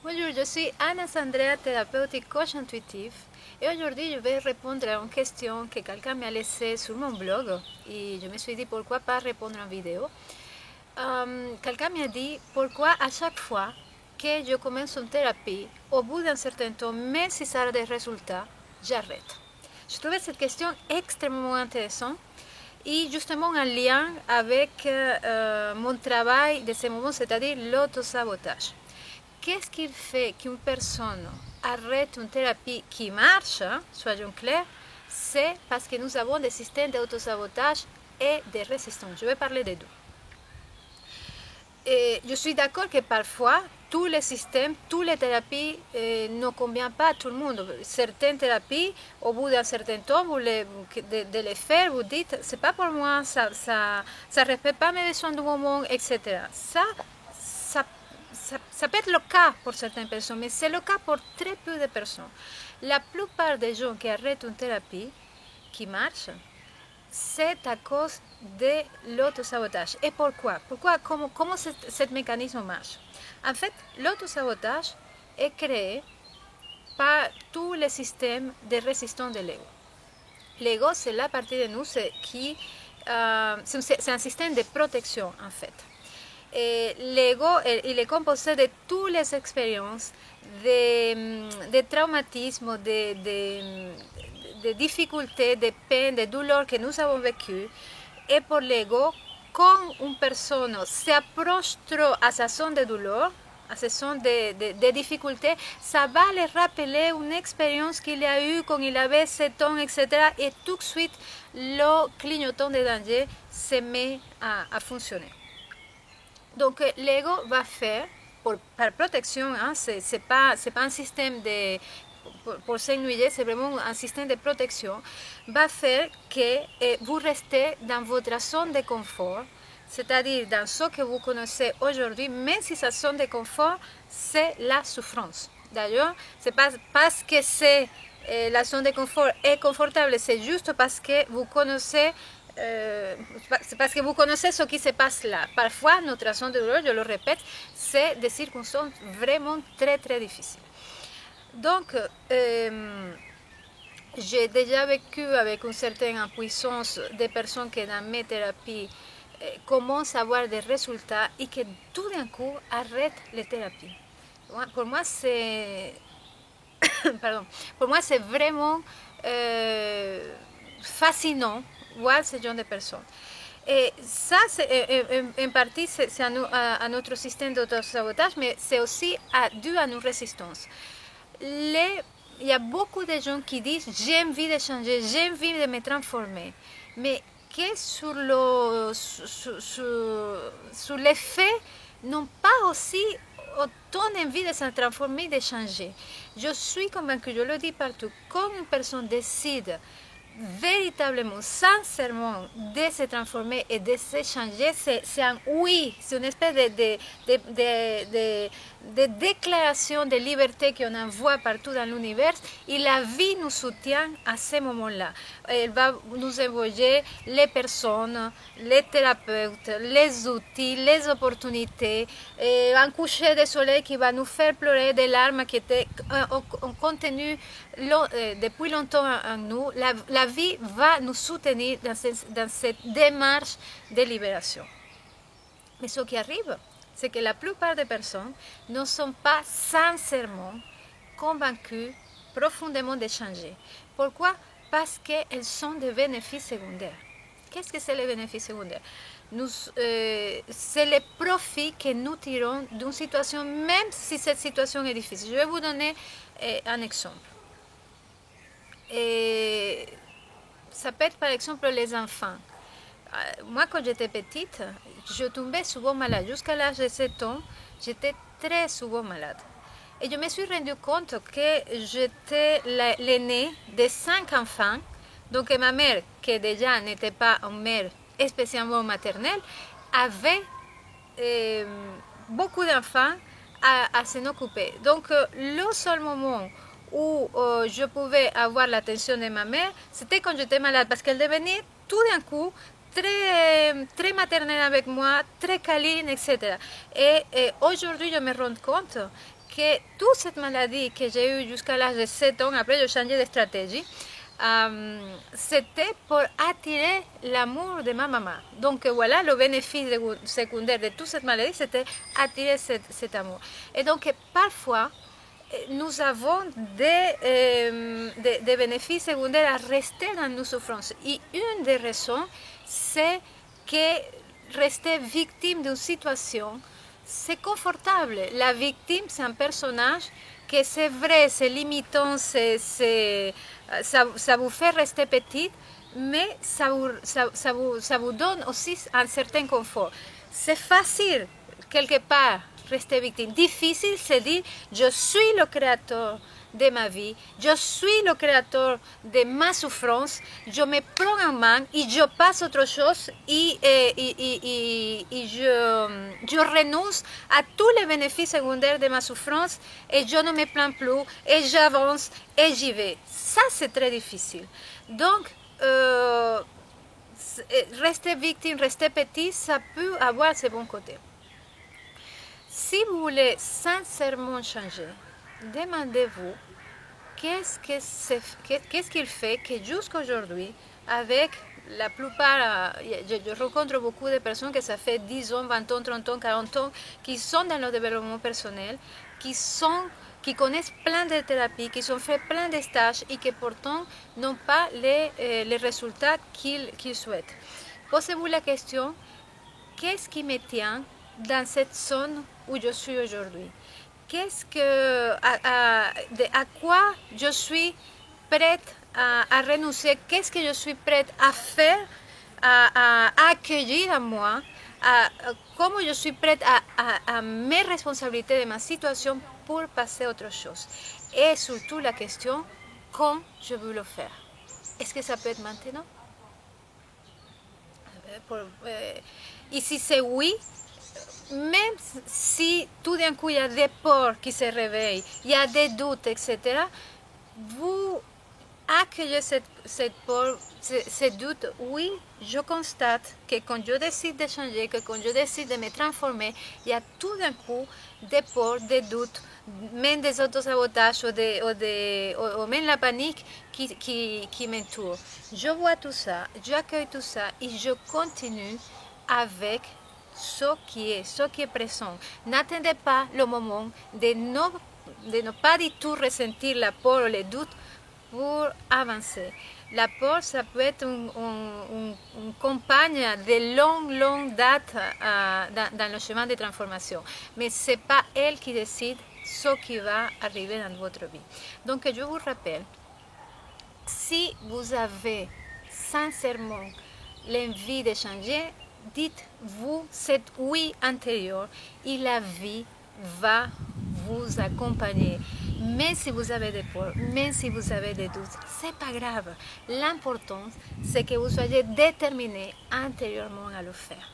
Bonjour, je suis Anna Sandrea, thérapeute et coach intuitif. Et aujourd'hui, je vais répondre à une question que quelqu'un m'a laissée sur mon blog. Et je me suis dit pourquoi pas répondre en vidéo. Quelqu'un m'a dit pourquoi à chaque fois que je commence une thérapie, au bout d'un certain temps, même si ça a des résultats, j'arrête. Je trouvais cette question extrêmement intéressante et justement en lien avec mon travail de ce moment, c'est-à-dire l'autosabotage. Qu'est-ce qui fait qu'une personne arrête une thérapie qui marche, soyons clairs, c'est parce que nous avons des systèmes d'autosabotage et de résistance. Je vais parler des deux. Et je suis d'accord que parfois, tous les systèmes, toutes les thérapies ne conviennent pas à tout le monde. Certaines thérapies, au bout d'un certain temps, de les faire, vous dites, c'est pas pour moi, ça respecte pas mes besoins du moment, etc. Ça peut être le cas pour certaines personnes, mais c'est le cas pour très peu de personnes. La plupart des gens qui arrêtent une thérapie qui marche, c'est à cause de l'autosabotage. Et pourquoi? Comment ce mécanisme marche? En fait, l'autosabotage est créé par tous les systèmes de résistance de l'ego. L'ego, c'est la partie de nous c'est un système de protection, en fait. L'ego, il est composé de toutes les expériences, de traumatismes, de difficultés, de peines, de douleurs que nous avons vécues. Et pour l'ego, quand une personne s'approche trop à sa zone de douleur, à sa zone de difficultés, ça va lui rappeler une expérience qu'il a eue quand il avait 7 ans, etc. Et tout de suite, le clignotant de danger se met à fonctionner. Donc l'ego va faire, par protection, hein, c'est pas un système pour s'ennuyer, c'est vraiment un système de protection, va faire que vous restez dans votre zone de confort, c'est-à-dire dans ce que vous connaissez aujourd'hui, même si sa zone de confort, c'est la souffrance. D'ailleurs, c'est pas parce que la zone de confort est confortable, c'est juste parce que vous connaissez c'est parce que vous connaissez ce qui se passe là. Parfois, notre zone de douleur, je le répète, c'est des circonstances vraiment très très difficiles. Donc, j'ai déjà vécu avec une certaine impuissance des personnes qui dans mes thérapies commencent à avoir des résultats et que tout d'un coup arrêtent les thérapies. Pour moi, c'est pour moi, c'est vraiment fascinant voir ce genre de personnes. Et ça, en partie, c'est à notre système d'autosabotage, mais c'est aussi dû à nos résistances. Il y a beaucoup de gens qui disent j'ai envie de changer, j'ai envie de me transformer, mais que sur les faits n'ont pas aussi autant envie de se transformer, de changer. Je suis convaincue, je le dis partout, quand une personne décide véritablement, sincèrement, de se transformer et de se changer, c'est un oui, c'est une espèce de déclaration de liberté qu'on envoie partout dans l'univers et la vie nous soutient à ce moment-là. Elle va nous envoyer les personnes, les thérapeutes, les outils, les opportunités, un coucher de soleil qui va nous faire pleurer des larmes qui étaient contenues depuis longtemps en nous. La vie va nous soutenir dans cette démarche de libération. Mais ce qui arrive, c'est que la plupart des personnes ne sont pas sincèrement convaincues profondément de changer. Pourquoi? Parce qu'elles sont des bénéfices secondaires. Qu'est-ce que c'est les bénéfices secondaires? C'est les profits que nous tirons d'une situation, même si cette situation est difficile. Je vais vous donner un exemple. Et ça peut être par exemple les enfants. Moi, quand j'étais petite, je tombais souvent malade. Jusqu'à l'âge de 7 ans, j'étais très souvent malade. Et je me suis rendu compte que j'étais l'aînée de 5 enfants. Donc ma mère, qui déjà n'était pas une mère spécialement maternelle, avait beaucoup d'enfants à s'en occuper. Donc le seul moment où je pouvais avoir l'attention de ma mère, c'était quand j'étais malade, parce qu'elle devenait tout d'un coup très maternelle avec moi, très câline, etc. Et aujourd'hui, je me rends compte que toute cette maladie que j'ai eue jusqu'à l'âge de 7 ans, après j'ai changé de stratégie, c'était pour attirer l'amour de ma maman. Donc voilà, le bénéfice secondaire de toute cette maladie, c'était attirer cet amour. Et donc parfois, nous avons des bénéfices secondaires à rester dans nos souffrances. Et une des raisons, c'est que rester victime d'une situation, c'est confortable. La victime, c'est un personnage que c'est vrai, c'est limitant, ça vous fait rester petite, mais ça vous donne aussi un certain confort. C'est facile, quelque part, rester victime. Difficile, c'est dire, je suis le créateur de ma vie, je suis le créateur de ma souffrance, je me prends en main et je passe à autre chose et je renonce à tous les bénéfices secondaires de ma souffrance et je ne me plains plus et j'avance et j'y vais. Ça, c'est très difficile. Donc, rester victime, rester petit, ça peut avoir ses bons côtés. Si vous voulez sincèrement changer, demandez-vous qu'est-ce qu'il fait que jusqu'à aujourd'hui, avec la plupart, je rencontre beaucoup de personnes que ça fait 10 ans, 20 ans, 30 ans, 40 ans, qui sont dans le développement personnel, qui connaissent plein de thérapies, qui ont fait plein de stages et qui pourtant n'ont pas les résultats qu'ils souhaitent. Posez-vous la question, qu'est-ce qui me tient dans cette zone où je suis aujourd'hui? À quoi je suis prête à renoncer? Qu'est-ce que je suis prête à faire, à accueillir à moi? Comment je suis prête à mes responsabilités de ma situation pour passer à autre chose? Et surtout la question, quand je veux le faire? Est-ce que ça peut être maintenant? Et si c'est oui, même si tout d'un coup il y a des peurs qui se réveillent, il y a des doutes, etc., vous accueillez cette peur, ces doutes. Oui, je constate que quand je décide de changer, que quand je décide de me transformer, il y a tout d'un coup des peurs, des doutes, même des autosabotages ou même la panique qui m'entoure. Je vois tout ça, j'accueille tout ça et je continue avec ce qui est présent. N'attendez pas le moment de ne pas du tout ressentir la peur ou les doutes pour avancer. La peur, ça peut être une compagne de longue date dans le chemin de transformation. Mais ce n'est pas elle qui décide ce qui va arriver dans votre vie. Donc, je vous rappelle, si vous avez sincèrement l'envie de changer, dites-vous cet oui intérieur et la vie va vous accompagner. Même si vous avez des peurs, même si vous avez des doutes, c'est pas grave. L'important, c'est que vous soyez déterminé intérieurement à le faire.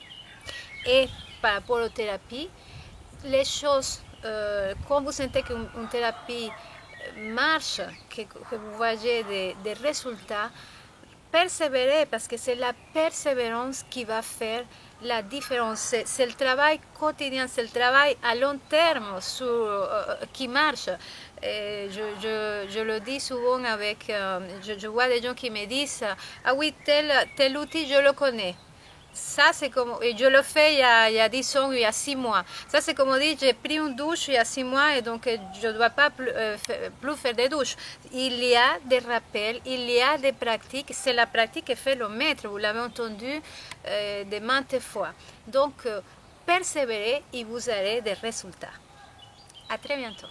Et par rapport aux thérapies, les choses, quand vous sentez qu'une thérapie marche, que vous voyez des résultats, persévérer, parce que c'est la persévérance qui va faire la différence. C'est le travail quotidien, c'est le travail à long terme qui marche. Je le dis souvent je vois des gens qui me disent « Ah oui, tel outil, je le connais ». Ça, c'est comme, et je le fais il y a 10 ans, il y a 6 mois. Ça, c'est comme on dit, j'ai pris une douche il y a 6 mois et donc je ne dois pas plus faire des douches. Il y a des rappels, il y a des pratiques. C'est la pratique qui fait le maître, vous l'avez entendu de maintes fois. Donc, persévérez et vous aurez des résultats. À très bientôt.